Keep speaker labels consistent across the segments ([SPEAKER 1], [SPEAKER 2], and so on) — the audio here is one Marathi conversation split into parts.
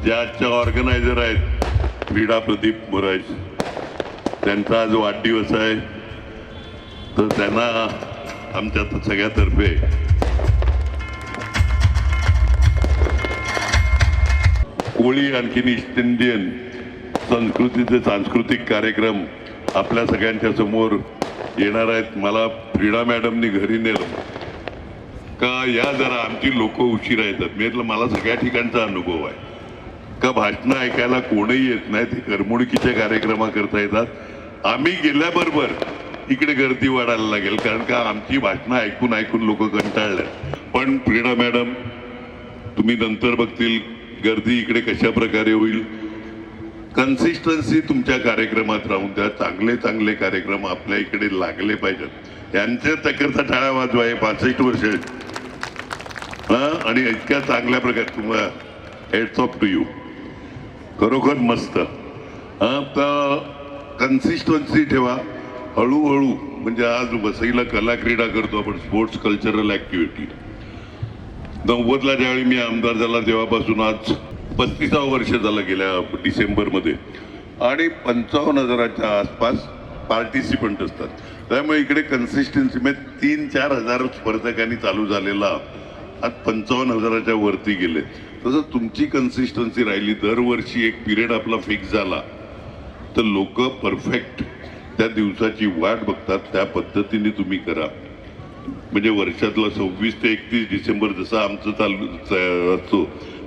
[SPEAKER 1] जे आजच्या ऑर्गनायझर आहेत क्रीडा प्रदीप मोराज, त्यांचा आज वाढदिवस आहे, तर त्यांना आमच्या सगळ्यातर्फे कोळी आणखीन ईस्ट इंडियन संस्कृतीचे सांस्कृतिक कार्यक्रम आपल्या सगळ्यांच्या समोर येणार आहेत. मला फ्रीडा मॅडमनी घरी नेलं का या जरा आमची लोक उशिरा येतात. मी म्हटलं मला सगळ्या ठिकाणचा अनुभव आहे का भाषणं ऐकायला कोणीही येत नाही, ते करमणुकीच्या कार्यक्रमाकरता येतात. आम्ही गेल्याबरोबर इकडे गर्दी वाढायला लागेल, कारण का आमची भाषणं ऐकून ऐकून लोक कंटाळले. पण फ्रीडा मॅडम तुम्ही नंतर बघतील गर्दी इकडे कशा प्रकारे होईल. कन्सिस्टन्सी तुमच्या कार्यक्रमात राहून द्या. चांगले चांगले कार्यक्रम आपल्या इकडे लागले पाहिजेत. यांच्या त्याकरता टाळ्या वाजवा. हे 65 वर्ष आणि इतक्या चांगल्या प्रकारे तुम्हाला हेड्स ऑफ टू यू. खरोखर मस्त. तर कन्सिस्टन्सी ठेवा हळूहळू. म्हणजे आज वसईला कला क्रीडा करतो आपण, स्पोर्ट्स कल्चरल ऍक्टिव्हिटी. 90ला ज्यावेळी मी आमदार झाला तेव्हापासून आज 35वं वर्ष झालं गेल्या डिसेंबरमध्ये, आणि 55,000च्या आसपास पार्टिसिपंट असतात. त्यामुळे इकडे कन्सिस्टन्सी म्हणजे 3-4 हजार स्पर्धकांनी चालू झालेला आज 55,000च्या वरती गेले. तसं तुमची कन्सिस्टन्सी राहिली, दरवर्षी एक पिरियड आपला फिक्स झाला तर लोक परफेक्ट त्या दिवसाची वाट बघतात. त्या पद्धतीने तुम्ही करा. म्हणजे वर्षातला 26 ते 31 डिसेंबर जसं आमचं चालू असतो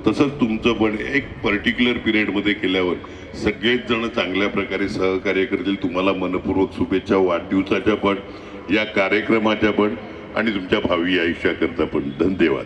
[SPEAKER 1] तसंच तुमचं पण एक पर्टिक्युलर पिरियडमध्ये केल्यावर सगळेच जण चांगल्या प्रकारे सहकार्य करतील. तुम्हाला मनपूर्वक शुभेच्छा, वाढदिवसाच्या पण, या कार्यक्रमाच्या पण, आणि तुमच्या भावी आयुष्याकरता पण. धन्यवाद.